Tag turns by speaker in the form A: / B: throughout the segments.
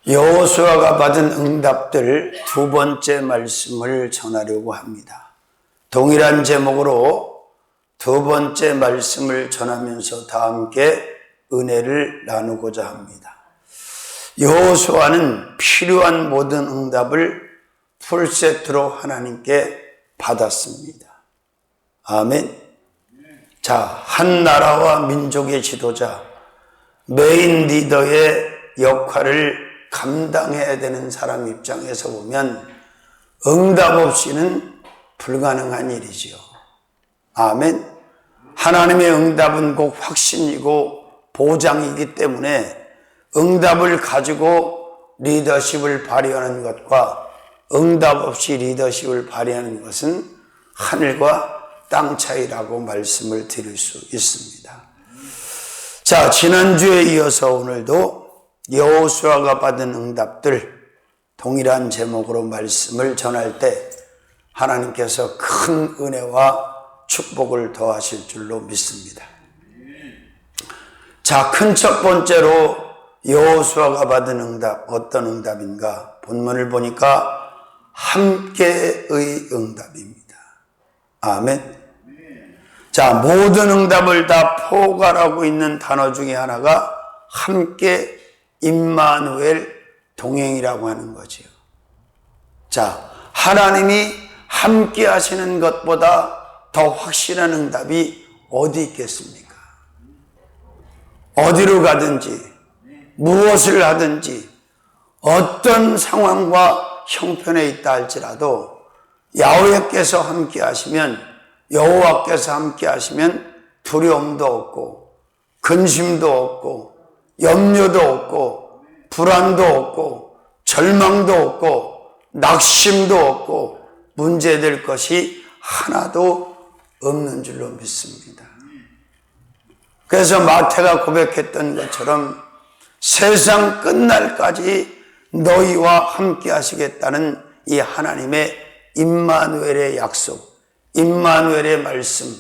A: 여호수아가 받은 응답들 두 번째 말씀을 전하려고 합니다. 동일한 제목으로 두 번째 말씀을 전하면서 다 함께 은혜를 나누고자 합니다. 여호수아는 필요한 모든 응답을 풀세트로 하나님께 받았습니다. 아멘. 자, 한 나라와 민족의 지도자, 메인 리더의 역할을 감당해야 되는 사람 입장에서 보면 응답 없이는 불가능한 일이지요. 아멘. 하나님의 응답은 곧 확신이고 보장이기 때문에 응답을 가지고 리더십을 발휘하는 것과 응답 없이 리더십을 발휘하는 것은 하늘과 땅 차이라고 말씀을 드릴 수 있습니다. 자, 지난주에 이어서 오늘도 여호수아가 받은 응답들 동일한 제목으로 말씀을 전할 때 하나님께서 큰 은혜와 축복을 더하실 줄로 믿습니다. 자, 큰 첫 번째로 여호수아가 받은 응답, 어떤 응답인가? 본문을 보니까 함께의 응답입니다. 아멘. 자, 모든 응답을 다 포괄하고 있는 단어 중에 하나가 함께 임마누엘 동행이라고 하는 거지요. 자, 하나님이 함께 하시는 것보다 더 확실한 응답이 어디 있겠습니까? 어디로 가든지 무엇을 하든지 어떤 상황과 형편에 있다 할지라도 야훼께서 함께 하시면, 여호와께서 함께 하시면 두려움도 없고 근심도 없고 염려도 없고 불안도 없고 절망도 없고 낙심도 없고 문제될 것이 하나도 없는 줄로 믿습니다. 그래서 마태가 고백했던 것처럼 세상 끝날까지 너희와 함께 하시겠다는 이 하나님의 임마누엘의 약속, 임마누엘의 말씀,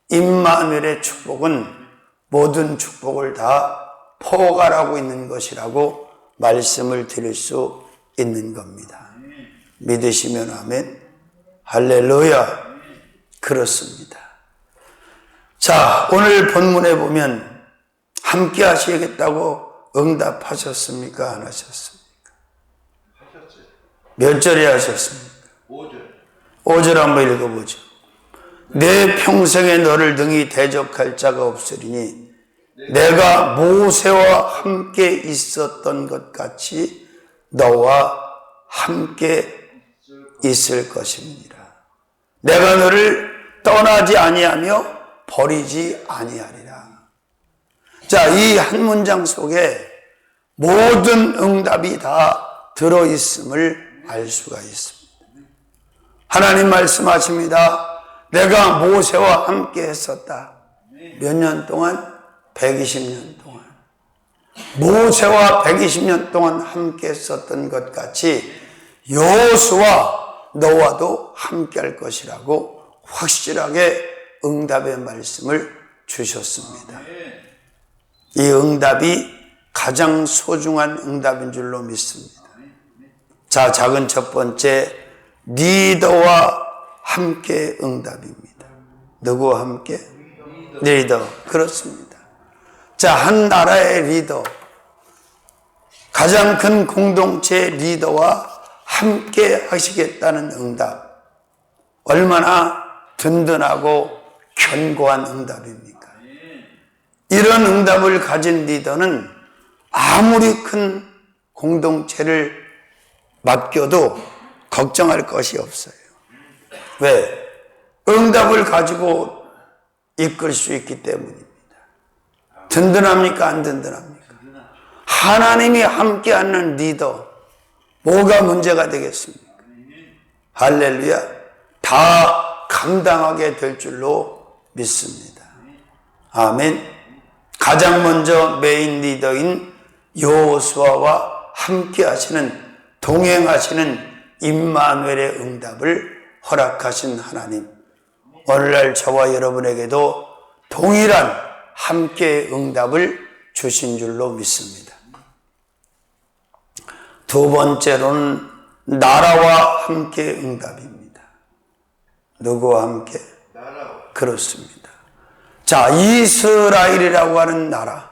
A: 임마누엘의 축복은 모든 축복을 다 포괄하고 있는 것이라고 말씀을 드릴 수 있는 겁니다. 믿으시면 아멘. 할렐루야. 그렇습니다. 자, 오늘 본문에 보면 함께 하시겠다고 응답하셨습니까? 안 하셨습니까?
B: 하셨어요.
A: 몇 절에 하셨습니까?
B: 5절.
A: 5절 한번 읽어보죠. 내 평생에 너를 능히 대적할 자가 없으리니 내가 모세와 함께 있었던 것 같이 너와 함께 있을 것입니다. 내가 너를 떠나지 아니하며 버리지 아니하리라. 자, 이 한 문장 속에 모든 응답이 다 들어있음을 알 수가 있습니다. 하나님 말씀하십니다. 내가 모세와 함께 했었다. 몇 년 동안? 120년 동안. 모세와 120년 동안 함께 했었던 것 같이 여호수아 너와도 함께 할 것이라고 확실하게 응답의 말씀을 주셨습니다. 이 응답이 가장 소중한 응답인 줄로 믿습니다. 자, 작은 첫 번째, 리더와 함께 응답입니다. 누구와 함께? 리더. 그렇습니다. 자, 한 나라의 리더, 가장 큰 공동체 리더와 함께 하시겠다는 응답, 얼마나 든든하고 견고한 응답입니까? 이런 응답을 가진 리더는 아무리 큰 공동체를 맡겨도 걱정할 것이 없어요. 왜? 응답을 가지고 이끌 수 있기 때문입니다. 든든합니까? 안 든든합니까? 하나님이 함께하는 리더, 뭐가 문제가 되겠습니까? 할렐루야. 다 감당하게 될 줄로 믿습니다. 아멘. 가장 먼저 메인 리더인 여호수아와 함께 하시는, 동행하시는 임마누엘의 응답을 허락하신 하나님, 오늘날 저와 여러분에게도 동일한 함께 응답을 주신 줄로 믿습니다. 두 번째로는 나라와 함께 응답입니다. 누구와 함께? 그렇습니다. 자, 이스라엘이라고 하는 나라,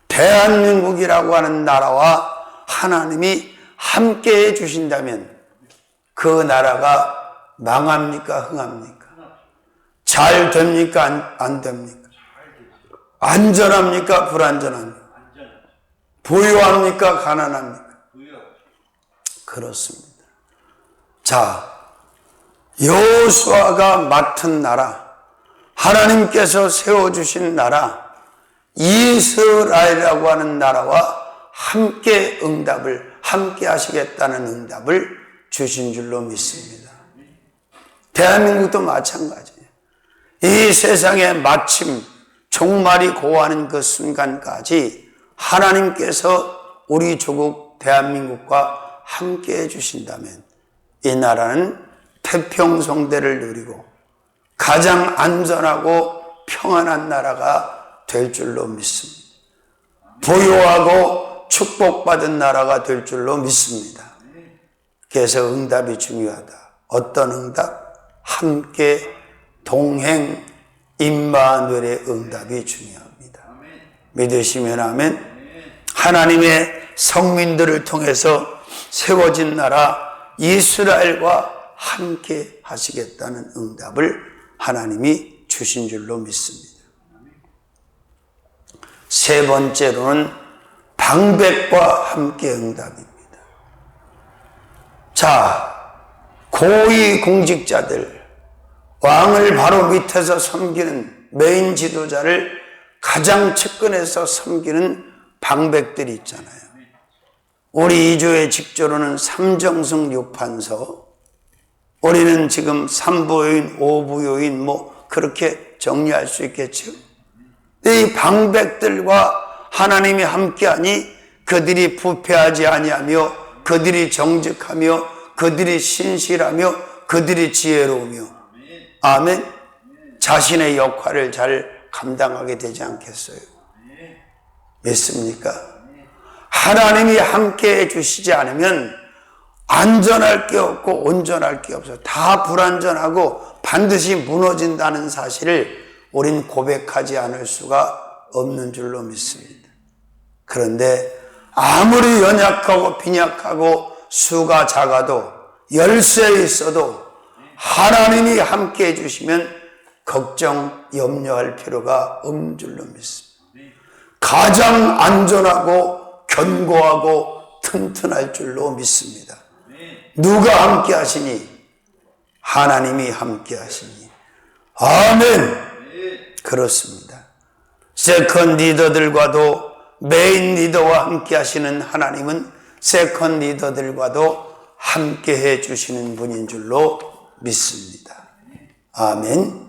A: 대한민국이라고 하는 나라와 하나님이 함께 해주신다면 그 나라가 망합니까? 흥합니까? 잘 됩니까? 안 됩니까? 안전합니까? 불안전합니까? 부유합니까? 가난합니까? 그렇습니다. 자, 여호수아가 맡은 나라, 하나님께서 세워주신 나라, 이스라엘이라고 하는 나라와 함께 응답을, 함께 하시겠다는 응답을 주신 줄로 믿습니다. 대한민국도 마찬가지예요. 이 세상에 마침 종말이 고하는 그 순간까지 하나님께서 우리 조국 대한민국과 함께 해주신다면 이 나라는 태평성대를 누리고 가장 안전하고 평안한 나라가 될 줄로 믿습니다. 부유하고 축복받은 나라가 될 줄로 믿습니다. 그래서 응답이 중요하다. 어떤 응답? 함께 동행 임마누엘의 응답이 중요합니다. 믿으시면 아멘. 하나님의 성민들을 통해서 세워진 나라 이스라엘과 함께 하시겠다는 응답을 하나님이 주신 줄로 믿습니다. 세 번째로는 방백과 함께 응답입니다. 자, 고위 공직자들, 왕을 바로 밑에서 섬기는 메인 지도자를 가장 측근에서 섬기는 방백들이 있잖아요. 우리 2조의 직조로는 삼정승 6판서, 우리는 지금 3부요인, 5부요인 뭐 그렇게 정리할 수 있겠죠. 이 방백들과 하나님이 함께하니 그들이 부패하지 아니하며 그들이 정직하며 그들이 신실하며 그들이 지혜로우며 아멘. 자신의 역할을 잘 감당하게 되지 않겠어요? 믿습니까? 하나님이 함께 해주시지 않으면 안전할 게 없고 온전할 게 없어요. 다 불안전하고 반드시 무너진다는 사실을 우린 고백하지 않을 수가 없는 줄로 믿습니다. 그런데 아무리 연약하고 빈약하고 수가 작아도 열세에 있어도 하나님이 함께 해주시면 걱정, 염려할 필요가 없는 줄로 믿습니다. 가장 안전하고 견고하고 튼튼할 줄로 믿습니다. 누가 함께 하시니? 하나님이 함께 하시니. 아멘. 그렇습니다. 세컨 리더들과도 메인 리더와 함께 하시는 하나님은 세컨 리더들과도 함께 해 주시는 분인 줄로 믿습니다. 아멘.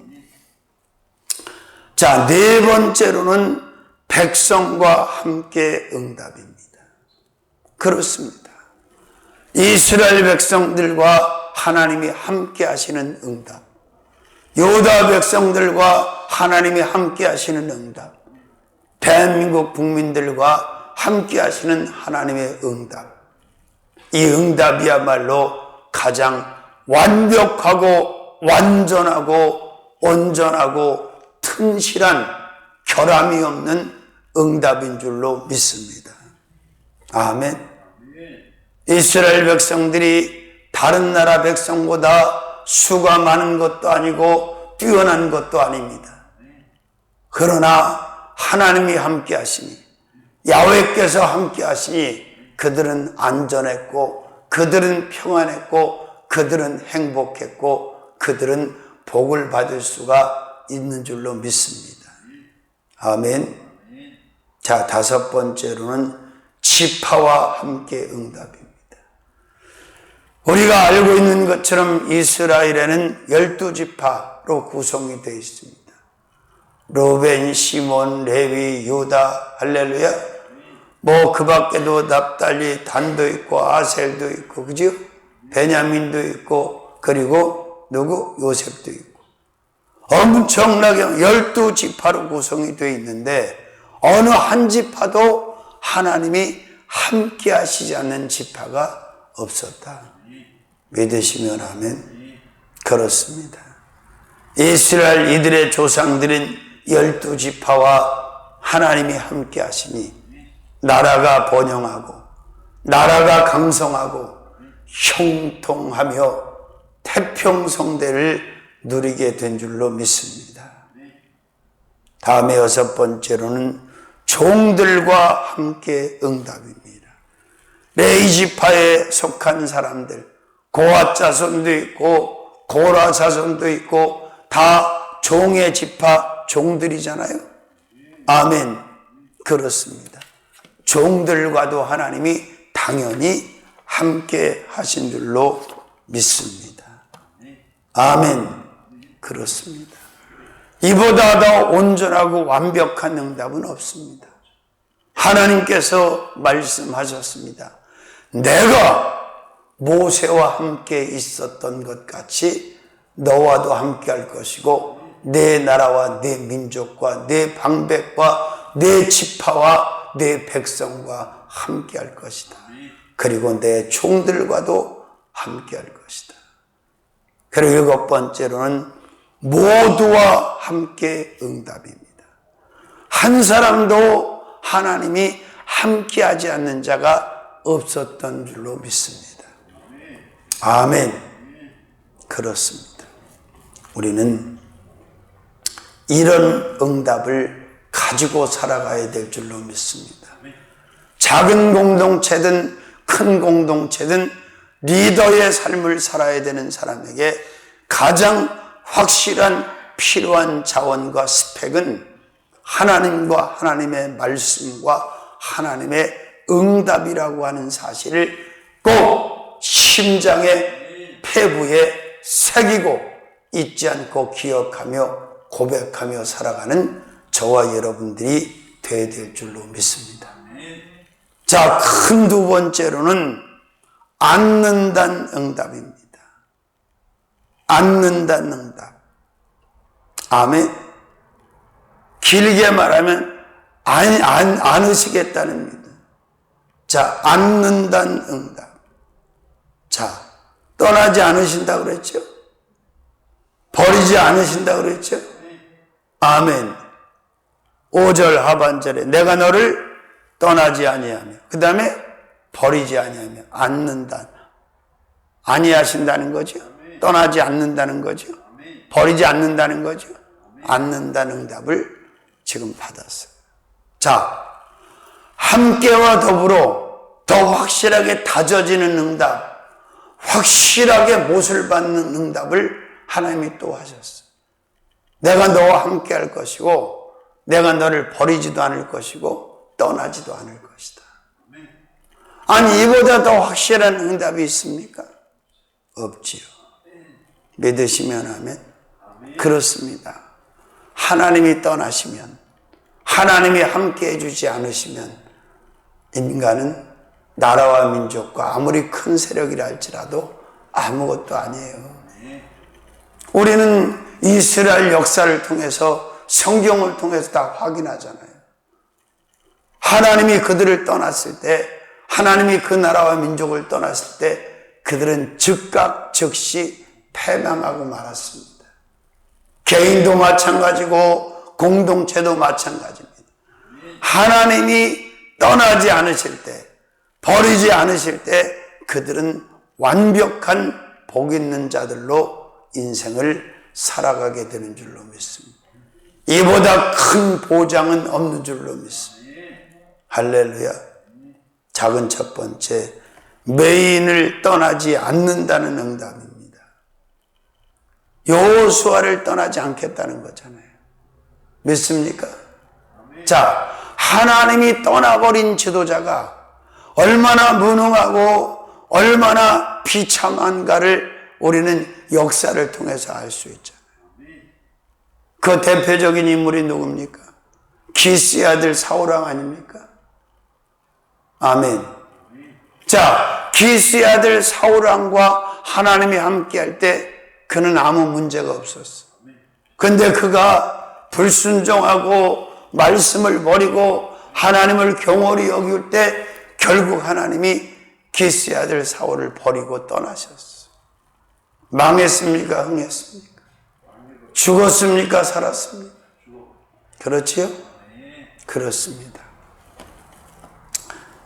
A: 자, 네 번째로는 백성과 함께 응답입니다. 그렇습니다. 이스라엘 백성들과 하나님이 함께 하시는 응답, 유다 백성들과 하나님이 함께 하시는 응답, 대한민국 국민들과 함께 하시는 하나님의 응답, 이 응답이야말로 가장 완벽하고 완전하고 온전하고 튼실한 결함이 없는 응답인 줄로 믿습니다. 아멘. 이스라엘 백성들이 다른 나라 백성보다 수가 많은 것도 아니고 뛰어난 것도 아닙니다. 그러나 하나님이 함께 하시니, 야훼께서 함께 하시니 그들은 안전했고 그들은 평안했고 그들은 행복했고 그들은 복을 받을 수가 있는 줄로 믿습니다. 아멘. 자, 다섯 번째로는 지파와 함께 응답입니다. 우리가 알고 있는 것처럼 이스라엘에는 12지파로 구성이 되어 있습니다. 르벤, 시몬, 레위, 유다, 할렐루야. 뭐 그 밖에도 납달리, 단도 있고 아셀도 있고, 그죠? 베냐민도 있고, 그리고 누구? 요셉도 있고. 엄청나게 12지파로 구성이 되어 있는데 어느 한 지파도 하나님이 함께 하시지 않는 지파가 없었다. 믿으시면 아멘. 그렇습니다. 이스라엘 이들의 조상들은 12지파와 하나님이 함께 하시니 나라가 번영하고 나라가 강성하고 형통하며 태평성대를 누리게 된 줄로 믿습니다. 다음에 6번째로는 종들과 함께 응답입니다. 레위 지파에 속한 사람들, 고핫 자손도 있고 고라 자손도 있고 다 종의 지파 종들이잖아요. 아멘. 그렇습니다. 종들과도 하나님이 당연히 함께 하신 줄로 믿습니다. 아멘. 그렇습니다. 이보다 더 온전하고 완벽한 응답은 없습니다. 하나님께서 말씀하셨습니다. 내가 모세와 함께 있었던 것 같이 너와도 함께 할 것이고 내 나라와 내 민족과 내 방백과 내 지파와 내 백성과 함께 할 것이다. 그리고 내 종들과도 함께 할 것이다. 그리고 7번째로는 모두와 함께 응답입니다. 한 사람도 하나님이 함께하지 않는 자가 없었던 줄로 믿습니다. 아멘. 그렇습니다. 우리는 이런 응답을 가지고 살아가야 될 줄로 믿습니다. 작은 공동체든 큰 공동체든 리더의 삶을 살아야 되는 사람에게 가장 확실한 필요한 자원과 스펙은 하나님과 하나님의 말씀과 하나님의 응답이라고 하는 사실을 꼭 심장의 폐부에 새기고 잊지 않고 기억하며 고백하며 살아가는 저와 여러분들이 되어야 될 줄로 믿습니다. 자, 큰 2번째로는 앉는다는 응답입니다. 앉는다는 응답. 아멘. 길게 말하면 안으시겠다는 믿음. 자, 앉는다는 응답. 자, 떠나지 않으신다고 그랬죠? 버리지 않으신다고 그랬죠? 아멘. 5절 하반절에 내가 너를 떠나지 아니하며 그 다음에 버리지 아니하며 앉는다. 아니하신다는 거죠. 떠나지 않는다는 거죠. 버리지 않는다는 거죠. 앉는다는 응답을 지금 받았어요. 자, 함께와 더불어 더 확실하게 다져지는 응답, 확실하게 못을 받는 응답을 하나님이 또 하셨어요. 내가 너와 함께 할 것이고 내가 너를 버리지도 않을 것이고 떠나지도 않을 것이다. 아니, 이보다 더 확실한 응답이 있습니까? 없지요. 믿으시면 아멘. 그렇습니다. 하나님이 떠나시면, 하나님이 함께 해주지 않으시면 인간은 나라와 민족과 아무리 큰 세력이라 할지라도 아무것도 아니에요. 우리는 이스라엘 역사를 통해서, 성경을 통해서 다 확인하잖아요. 하나님이 그들을 떠났을 때, 하나님이 그 나라와 민족을 떠났을 때 그들은 즉각 즉시 패망하고 말았습니다. 개인도 마찬가지고 공동체도 마찬가지입니다. 하나님이 떠나지 않으실 때, 버리지 않으실 때 그들은 완벽한 복 있는 자들로 인생을 살아가게 되는 줄로 믿습니다. 이보다 큰 보장은 없는 줄로 믿습니다. 할렐루야. 작은 첫 번째, 메인을 떠나지 않는다는 응답입니다. 여호수아를 떠나지 않겠다는 거잖아요. 믿습니까? 자, 하나님이 떠나버린 지도자가 얼마나 무능하고 얼마나 비참한가를 우리는 역사를 통해서 알 수 있잖아요. 그 대표적인 인물이 누굽니까? 기스의 아들 사울왕 아닙니까? 아멘. 자, 기스의 아들 사울왕과 하나님이 함께 할 때 그는 아무 문제가 없었어. 근데 그가 불순종하고 말씀을 버리고 하나님을 경홀히 여길 때 결국 하나님이 기스의 아들 사울을 버리고 떠나셨어요. 망했습니까? 흥했습니까? 죽었습니까? 살았습니까? 그렇지요? 그렇습니다.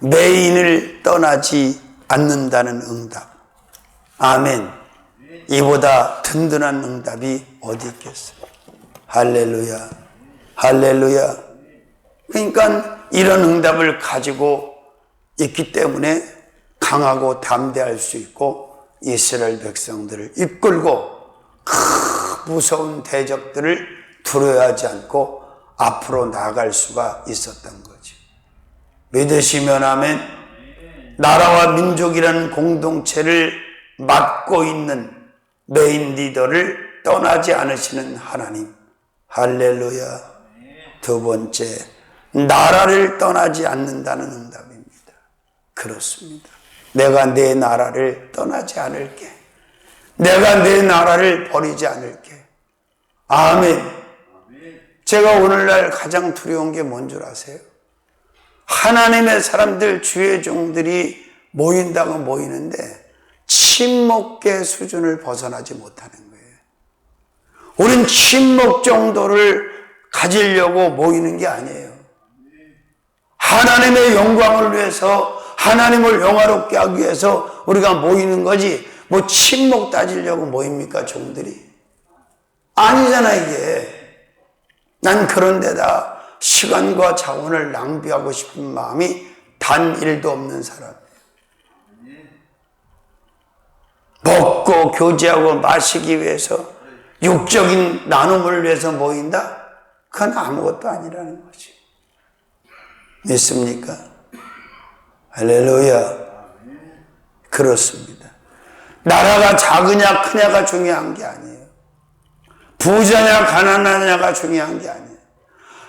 A: 매인을 떠나지 않는다는 응답. 아멘. 이보다 든든한 응답이 어디 있겠어요? 할렐루야. 할렐루야. 그러니까 이런 응답을 가지고 있기 때문에 강하고 담대할 수 있고 이스라엘 백성들을 이끌고 그 무서운 대적들을 두려워하지 않고 앞으로 나아갈 수가 있었던 거죠. 믿으시면 아멘. 나라와 민족이라는 공동체를 맡고 있는 메인 리더를 떠나지 않으시는 하나님. 할렐루야. 두 번째, 나라를 떠나지 않는다는 응답입니다. 그렇습니다. 내가 내 나라를 떠나지 않을게. 내가 내 나라를 버리지 않을게. 아멘. 제가 오늘날 가장 두려운 게 뭔 줄 아세요? 하나님의 사람들, 주의 종들이 모인다고 모이는데 침묵의 수준을 벗어나지 못하는 거예요. 우린 침묵 정도를 가지려고 모이는 게 아니에요. 하나님의 영광을 위해서, 하나님을 영화롭게 하기 위해서 우리가 모이는 거지, 뭐 침묵 따지려고 모입니까, 종들이? 아니잖아, 이게. 난 그런 데다 시간과 자원을 낭비하고 싶은 마음이 단 1도 없는 사람이에요. 먹고 교제하고 마시기 위해서, 육적인 나눔을 위해서 모인다? 그건 아무것도 아니라는 거지. 믿습니까? 할렐루야. 그렇습니다. 나라가 작으냐 크냐가 중요한 게 아니에요. 부자냐 가난하냐가 중요한 게 아니에요.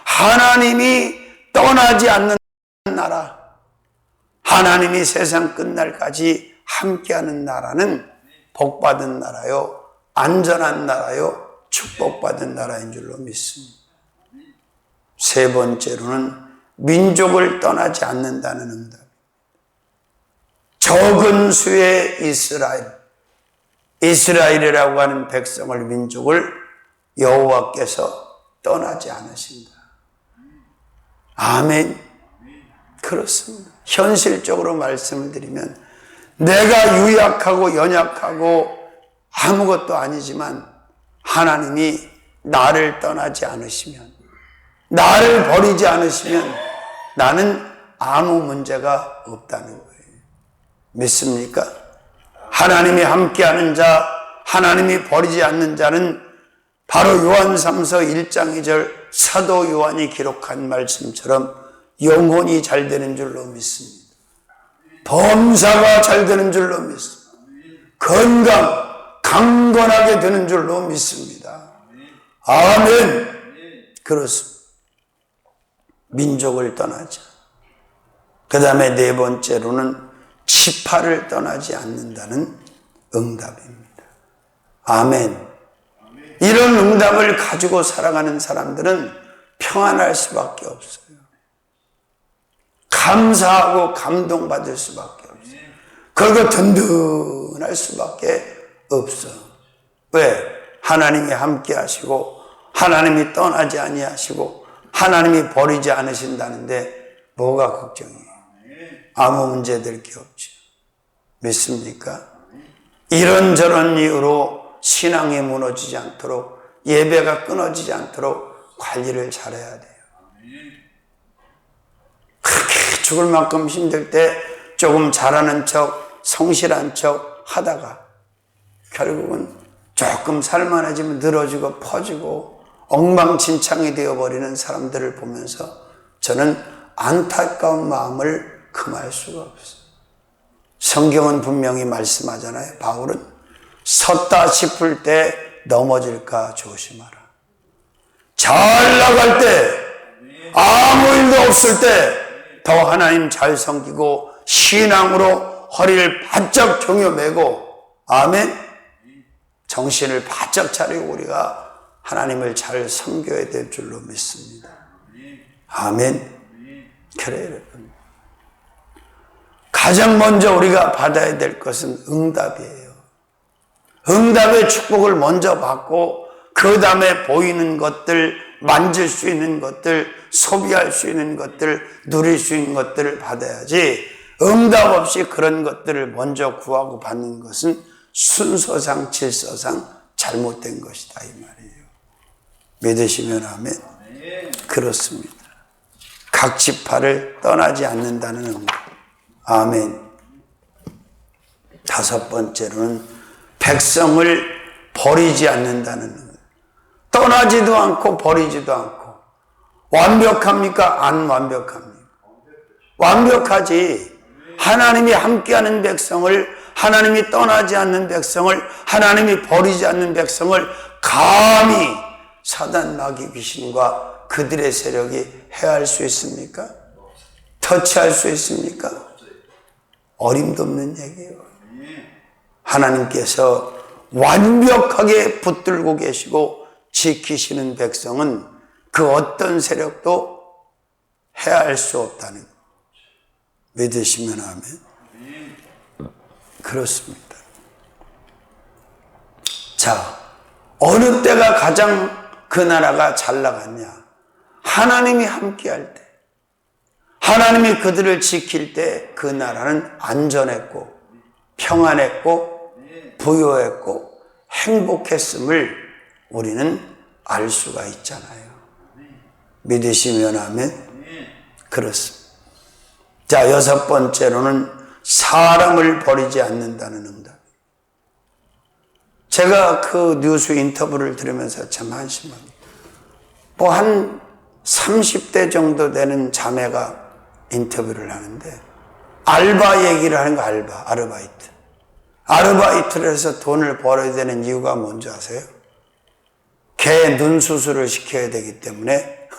A: 하나님이 떠나지 않는 나라, 하나님이 세상 끝날까지 함께하는 나라는 복받은 나라요, 안전한 나라요, 축복받은 나라인 줄로 믿습니다. 세 번째로는 민족을 떠나지 않는다는 응답. 적은 수의 이스라엘이라고 하는 백성을, 민족을 여호와께서 떠나지 않으신다. 아멘. 그렇습니다. 현실적으로 말씀을 드리면 내가 유약하고 연약하고 아무것도 아니지만 하나님이 나를 떠나지 않으시면, 나를 버리지 않으시면 나는 아무 문제가 없다는 거예요. 믿습니까? 하나님이 함께하는 자, 하나님이 버리지 않는 자는 바로 요한삼서 1장 2절 사도 요한이 기록한 말씀처럼 영혼이 잘 되는 줄로 믿습니다. 범사가 잘 되는 줄로 믿습니다. 건강, 강건하게 되는 줄로 믿습니다. 아멘. 그렇습니다. 민족을 떠나자. 그 다음에 네 번째로는 지파를 떠나지 않는다는 응답입니다. 아멘. 이런 응답을 가지고 살아가는 사람들은 평안할 수밖에 없어요. 감사하고 감동받을 수밖에 없어요. 그리고 든든할 수밖에 없어. 왜? 하나님이 함께 하시고 하나님이 떠나지 아니하시고 하나님이 버리지 않으신다는데 뭐가 걱정이에요? 아무 문제 될 게 없죠. 믿습니까? 이런저런 이유로 신앙이 무너지지 않도록, 예배가 끊어지지 않도록 관리를 잘해야 돼요. 그렇게 죽을 만큼 힘들 때 조금 잘하는 척, 성실한 척 하다가 결국은 조금 살만해지면 늘어지고 퍼지고 엉망진창이 되어버리는 사람들을 보면서 저는 안타까운 마음을 금할 수가 없어요. 성경은 분명히 말씀하잖아요. 바울은 섰다 싶을 때 넘어질까 조심하라. 잘 나갈 때, 아무 일도 없을 때 더 하나님 잘 섬기고 신앙으로 허리를 바짝 종여매고, 아멘, 정신을 바짝 차리고 우리가 하나님을 잘 섬겨야 될 줄로 믿습니다. 아멘. 그래요, 여러분. 가장 먼저 우리가 받아야 될 것은 응답이에요. 응답의 축복을 먼저 받고 그 다음에 보이는 것들, 만질 수 있는 것들, 소비할 수 있는 것들, 누릴 수 있는 것들을 받아야지, 응답 없이 그런 것들을 먼저 구하고 받는 것은 순서상 질서상 잘못된 것이다 이 말이에요. 믿으시면 아멘. 그렇습니다. 각 지파를 떠나지 않는다는 응답. 아멘. 다섯 번째로는 백성을 버리지 않는다는 응답. 떠나지도 않고 버리지도 않고. 완벽합니까? 안 완벽합니까? 완벽하지. 하나님이 함께하는 백성을, 하나님이 떠나지 않는 백성을, 하나님이 버리지 않는 백성을 감히 사단 마귀 귀신과 그들의 세력이 해할 수 있습니까? 터치할 수 있습니까? 어림도 없는 얘기예요. 하나님께서 완벽하게 붙들고 계시고 지키시는 백성은 그 어떤 세력도 해할 수 없다는 것. 믿으시면 아멘. 그렇습니다. 자, 어느 때가 가장 그 나라가 잘 나갔냐? 하나님이 함께할 때, 하나님이 그들을 지킬 때 그 나라는 안전했고 평안했고 부유했고 행복했음을 우리는 알 수가 있잖아요. 믿으시면 아멘. 그렇습니다. 자, 여섯 번째로는 사람을 버리지 않는다는 응답. 제가 그 뉴스 인터뷰를 들으면서 참 한심합니다. 뭐 한 30대 정도 되는 자매가 인터뷰를 하는데 알바 얘기를 하는 거. 아르바이트. 아르바이트를 해서 돈을 벌어야 되는 이유가 뭔지 아세요? 개 눈 수술을 시켜야 되기 때문에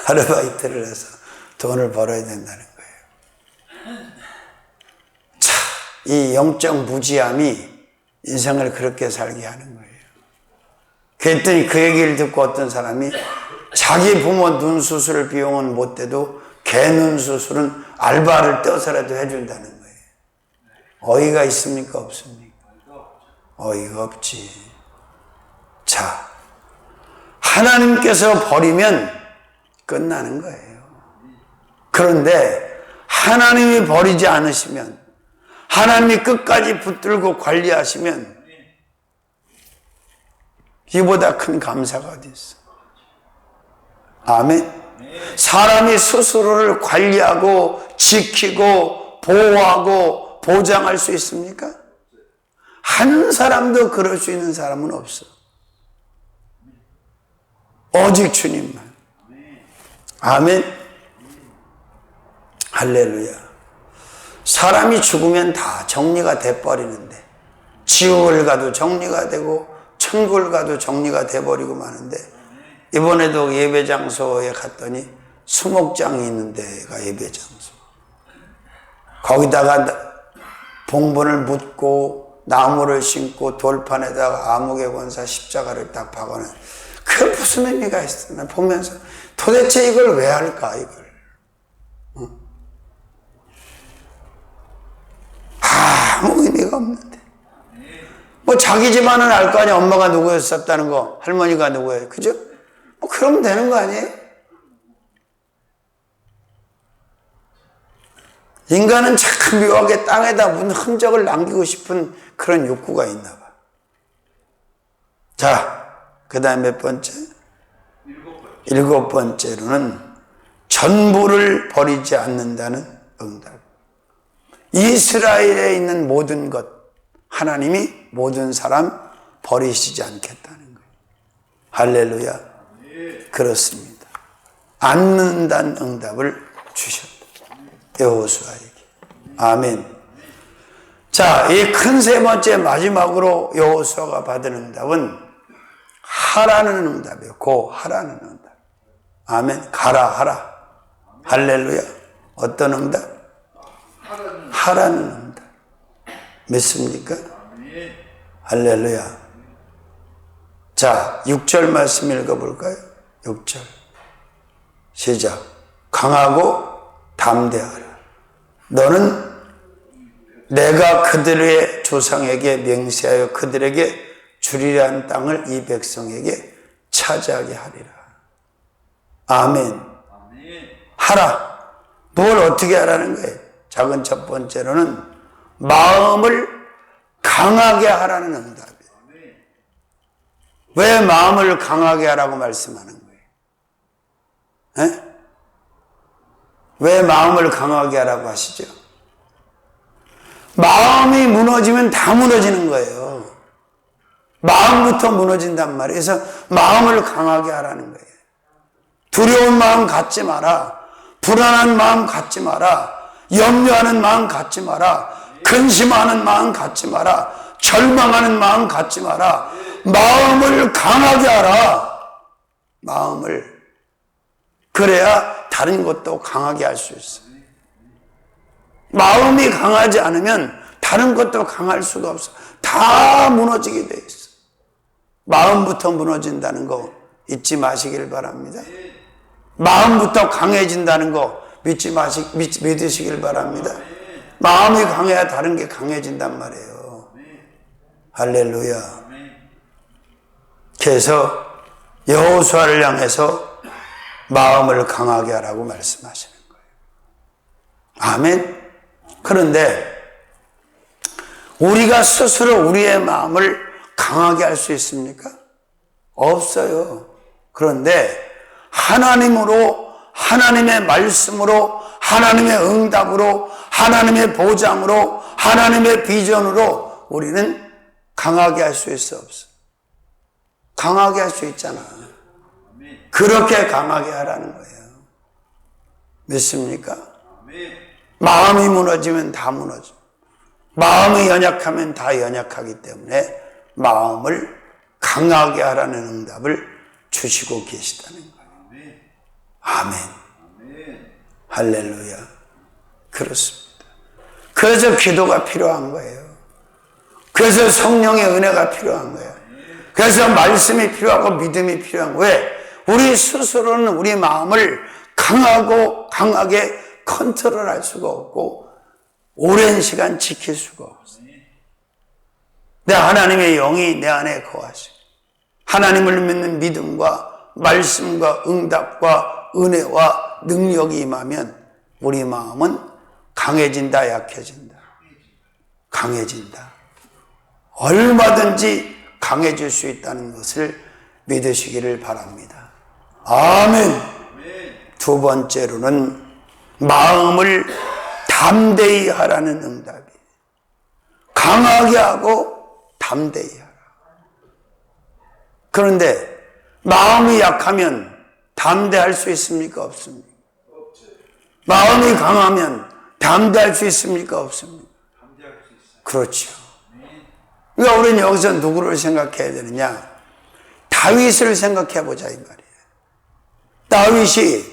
A: 아르바이트를 해서 돈을 벌어야 된다는 거예요. 참, 이 영적 무지함이 인생을 그렇게 살게 하는 거예요. 그랬더니 그 얘기를 듣고 어떤 사람이 자기 부모 눈 수술 비용은 못 대도 개 눈 수술은 알바를 떼어서라도 해준다는 거예요. 어이가 있습니까? 없습니까? 어이가 없지. 자, 하나님께서 버리면 끝나는 거예요. 그런데 하나님이 버리지 않으시면, 하나님이 끝까지 붙들고 관리하시면 이보다 큰 감사가 어디 있어? 아멘. 사람이 스스로를 관리하고 지키고 보호하고 보장할 수 있습니까? 한 사람도 그럴 수 있는 사람은 없어. 오직 주님만. 아멘. 할렐루야. 사람이 죽으면 다 정리가 돼버리는데, 지옥을 가도 정리가 되고 천국을 가도 정리가 돼버리고 마는데, 이번에도 예배장소에 갔더니 수목장이 있는 데가 예배장소. 거기다가 봉분을 묻고 나무를 심고 돌판에다가 아무개 권사 십자가를 딱 박아놓은, 그게 무슨 의미가 있어? 난 보면서 도대체 이걸 왜 할까, 이걸. 아무 의미가 없는데. 뭐 자기 집안은 알 거 아니야. 엄마가 누구였었다는 거, 할머니가 누구예요. 그죠? 뭐 그러면 되는 거 아니에요? 인간은 참 묘하게 땅에다 무슨 흔적을 남기고 싶은 그런 욕구가 있나 봐. 자, 그 다음 몇 번째? 일곱 번째로는 전부를 버리지 않는다는 응답. 이스라엘에 있는 모든 것, 하나님이 모든 사람 버리시지 않겠다는 거예요. 할렐루야. 그렇습니다. 않는다는 응답을 주셨다. 여호수아에게. 아멘. 자, 이 큰 세 번째 마지막으로 여호수아가 받은 응답은 하라는 응답이에요. 고 하라는 응답. 아멘. 가라 하라. 할렐루야. 어떤 응답? 하라는 응답. 믿습니까? 할렐루야. 자, 6절 말씀 읽어볼까요? 6절. 시작. 강하고 담대하라. 너는 내가 그들의 조상에게 맹세하여 그들에게 주리라 한 땅을 이 백성에게 차지하게 하리라. 아멘. 하라. 뭘 어떻게 하라는 거예요? 작은 첫 번째로는 마음을 강하게 하라는 응답이에요. 왜 마음을 강하게 하라고 말씀하는 거예요? 에? 왜 마음을 강하게 하라고 하시죠? 마음이 무너지면 다 무너지는 거예요. 마음부터 무너진단 말이에요. 그래서 마음을 강하게 하라는 거예요. 두려운 마음 갖지 마라. 불안한 마음 갖지 마라. 염려하는 마음 갖지 마라. 근심하는 마음 갖지 마라. 절망하는 마음 갖지 마라. 마음을 강하게 하라. 마음을. 그래야 다른 것도 강하게 할 수 있어. 마음이 강하지 않으면 다른 것도 강할 수가 없어. 다 무너지게 돼 있어. 마음부터 무너진다는 거 잊지 마시길 바랍니다. 마음부터 강해진다는 거 믿으시길 바랍니다. 마음이 강해야 다른 게 강해진단 말이에요. 할렐루야. 그래서 여호수아를 향해서 마음을 강하게 하라고 말씀하시는 거예요. 아멘. 그런데 우리가 스스로 우리의 마음을 강하게 할 수 있습니까? 없어요. 그런데 하나님으로, 하나님의 말씀으로, 하나님의 응답으로, 하나님의 보장으로, 하나님의 비전으로 우리는 강하게 할 수 있어 없어? 강하게 할 수 있잖아. 그렇게 강하게 하라는 거예요. 믿습니까? 마음이 무너지면 다 무너져. 마음이 연약하면 다 연약하기 때문에 마음을 강하게 하라는 응답을 주시고 계시다는 거예요. 아멘. 할렐루야. 그렇습니다. 그래서 기도가 필요한 거예요. 그래서 성령의 은혜가 필요한 거예요. 그래서 말씀이 필요하고 믿음이 필요한 거예요. 왜? 우리 스스로는 우리 마음을 강하게 컨트롤할 수가 없고 오랜 시간 지킬 수가 없어요. 내 하나님의 영이 내 안에 거하시고 하나님을 믿는 믿음과 말씀과 응답과 은혜와 능력이 임하면 우리 마음은 강해진다, 약해진다? 강해진다. 얼마든지 강해질 수 있다는 것을 믿으시기를 바랍니다. 아멘. 두 번째로는 마음을 담대히 하라는 응답이에요. 강하게 하고 담대히 하라. 그런데 마음이 약하면 담대할 수 있습니까? 없습니까? 마음이 강하면 담대할 수 있습니까? 없습니까? 그렇죠. 그러니까 우리는 여기서 누구를 생각해야 되느냐? 다윗을 생각해 보자 이 말이에요. 다윗이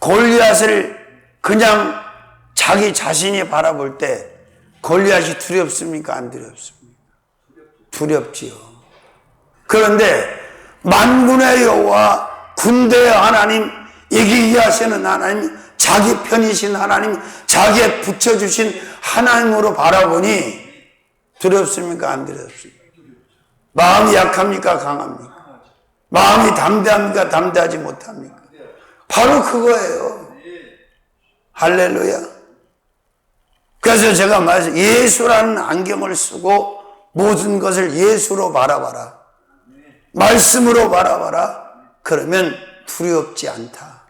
A: 골리앗을 그냥 자기 자신이 바라볼 때 골리앗이 두렵습니까? 안 두렵습니까? 두렵지요. 그런데 만군의 여호와 군대의 하나님, 이기게 하시는 하나님, 자기 편이신 하나님, 자기의 붙여주신 하나님으로 바라보니 두렵습니까? 안 두렵습니까? 마음이 약합니까? 강합니까? 마음이 담대합니까? 담대하지 못합니까? 바로 그거예요. 할렐루야. 그래서 제가 말씀, 예수라는 안경을 쓰고 모든 것을 예수로 바라봐라. 말씀으로 바라봐라. 그러면 두렵지 않다.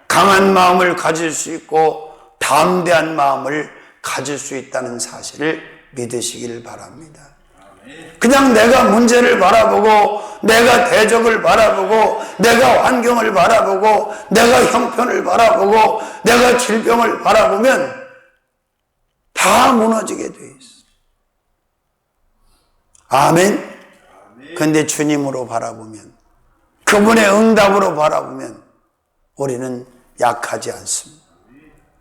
A: 강한 마음을 가질 수 있고 담대한 마음을 가질 수 있다는 사실을 믿으시길 바랍니다. 그냥 내가 문제를 바라보고 내가 대적을 바라보고 내가 환경을 바라보고 내가 형편을 바라보고 내가 질병을 바라보면 다 무너지게 돼 있어. 아멘. 그런데 주님으로 바라보면, 그분의 응답으로 바라보면 우리는 약하지 않습니다.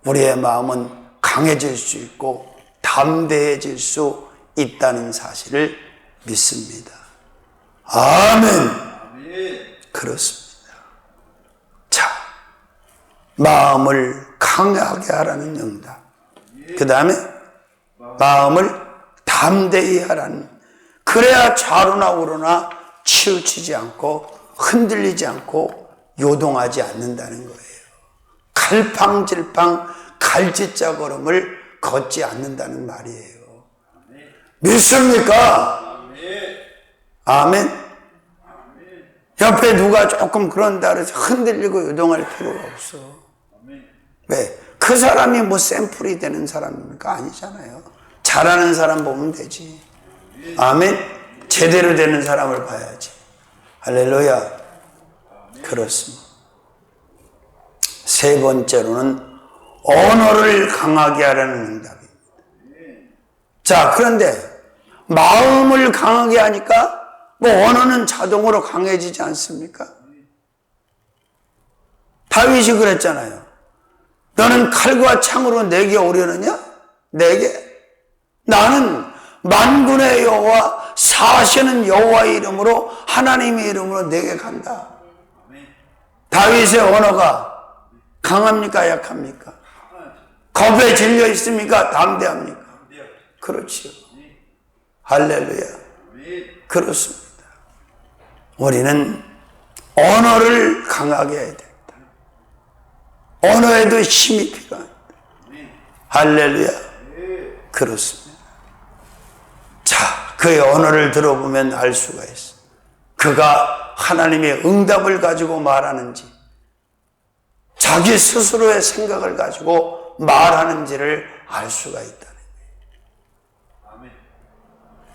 A: 우리의 마음은 강해질 수 있고 담대해질 수 있다는 사실을 믿습니다. 아멘. 그렇습니다. 자, 마음을 강하게 하라는 응답. 그 다음에 마음을 담대히 하라는, 그래야 좌로나 우로나 치우치지 않고 흔들리지 않고 요동하지 않는다는 거예요. 갈팡질팡 갈짓자 걸음을 걷지 않는다는 말이에요. 믿습니까? 아멘. 옆에 누가 조금 그런다 그래서 흔들리고 요동할 필요가 없어. 왜? 그 사람이 뭐 샘플이 되는 사람입니까? 아니잖아요. 잘하는 사람 보면 되지. 아멘. 제대로 되는 사람을 봐야지. 할렐루야. 그렇습니다. 세 번째로는 언어를 강하게 하라는 응답입니다. 자, 그런데 마음을 강하게 하니까 뭐 언어는 자동으로 강해지지 않습니까? 다윗이 그랬잖아요. 너는 칼과 창으로 내게 오려느냐? 내게? 나는 만군의 여호와 사시는 여호와의 이름으로, 하나님의 이름으로 내게 간다. 다윗의 언어가 강합니까? 약합니까? 겁에 질려 있습니까? 담대합니까? 그렇지요. 할렐루야. 그렇습니다. 우리는 언어를 강하게 해야 된다. 언어에도 힘이 필요합니다. 할렐루야. 그렇습니다. 자, 그의 언어를 들어보면 알 수가 있어. 그가 하나님의 응답을 가지고 말하는지, 자기 스스로의 생각을 가지고 말하는지를 알 수가 있다는 거예요.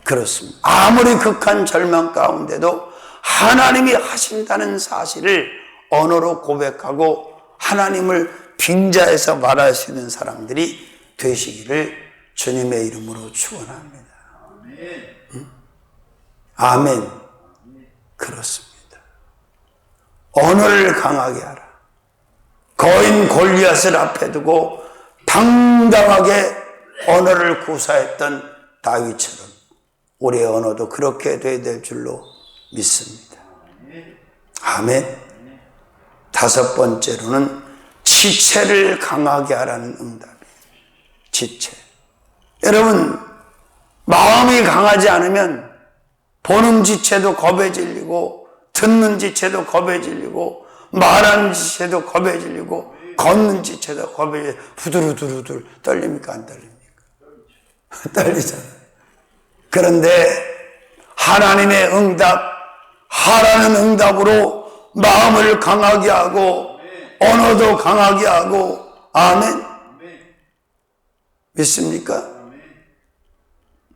A: 그렇습니다. 아무리 극한 절망 가운데도 하나님이 하신다는 사실을 언어로 고백하고 하나님을 빙자해서 말할 수 있는 사람들이 되시기를 주님의 이름으로 축원합니다. 아멘. 그렇습니다. 언어를 강하게 하라. 거인 골리앗을 앞에 두고 당당하게 언어를 구사했던 다윗처럼 우리의 언어도 그렇게 돼야 될 줄로 믿습니다. 아멘. 다섯 번째로는 지체를 강하게 하라는 응답이에요. 지체. 여러분, 마음이 강하지 않으면 보는 지체도 겁에 질리고, 듣는 지체도 겁에 질리고, 말하는 지체도 겁에 질리고, 걷는 지체도 겁에 질리고, 부두루두루두루 떨립니까? 안 떨립니까? 떨리잖아요. 그런데 하나님의 응답, 하라는 응답으로 마음을 강하게 하고 언어도 강하게 하고, 아멘. 믿습니까?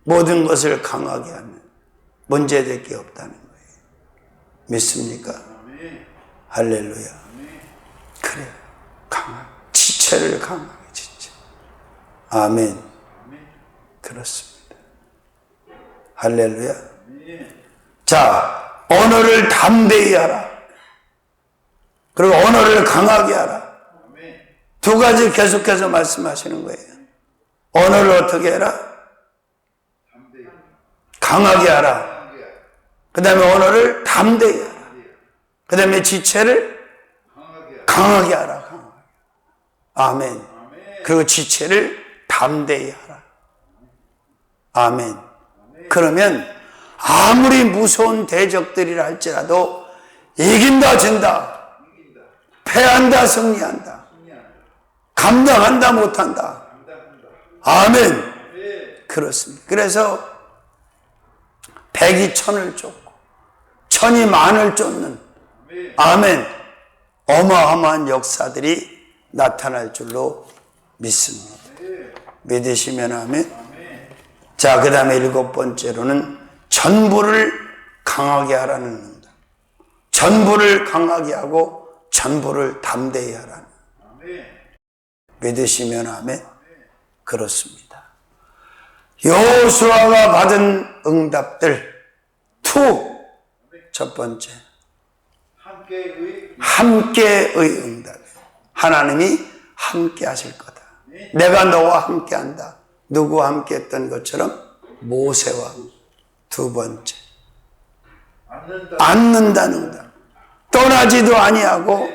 A: 모든 것을 강하게 하면 문제될 게 없다는 거예요. 믿습니까? 할렐루야. 그래, 강하게, 지체를 강하게, 지체. 아멘. 그렇습니다. 할렐루야. 자, 언어를 담대히 하라. 그리고 언어를 강하게 하라. 두 가지 계속해서 말씀하시는 거예요. 언어를 어떻게 해라? 강하게 하라. 그 다음에 언어를 담대히 하라. 그 다음에 지체를 강하게 하라. 강하게. 아멘. 그리고 지체를 담대히 하라. 아멘. 그러면 아무리 무서운 대적들이라 할지라도 이긴다, 진다. 패한다, 승리한다. 감당한다, 못한다. 아멘. 그렇습니다. 그래서 백이 천을 쫓고 천이 만을 쫓는, 아멘, 어마어마한 역사들이 나타날 줄로 믿습니다. 믿으시면 아멘. 자, 그 다음에 일곱 번째로는 전부를 강하게 하라는 응답. 전부를 강하게 하고 전부를 담대히 하라는. 믿으시면 아멘. 그렇습니다. 여호수아가 받은 응답들 첫 번째, 함께의 응답. 하나님이 함께 하실 거다. 내가 너와 함께 한다. 누구와 함께 했던 것처럼 모세와. 두 번째, 않는다는 응답. 떠나지도 아니하고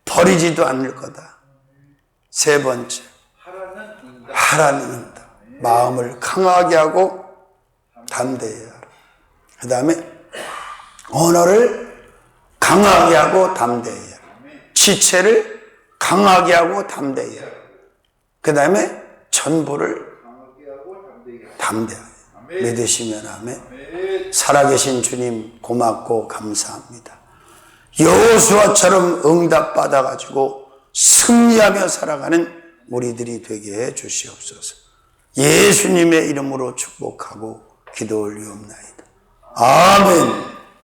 A: 버리지도 않을 거다. 세 번째, 하라는 응답. 마음을 강하게 하고 담대해야 하라. 그 다음에 언어를 강하게 하고 담대해야 하라. 지체를 강하게 하고 담대해야 하라. 그 다음에 전부를 담대하게 믿으시면 아멘. 살아계신 주님 고맙고 감사합니다. 여호수아처럼 응답받아가지고 승리하며 살아가는 우리들이 되게 해 주시옵소서. 예수님의 이름으로 축복하고 기도 올리옵나이다. 아멘.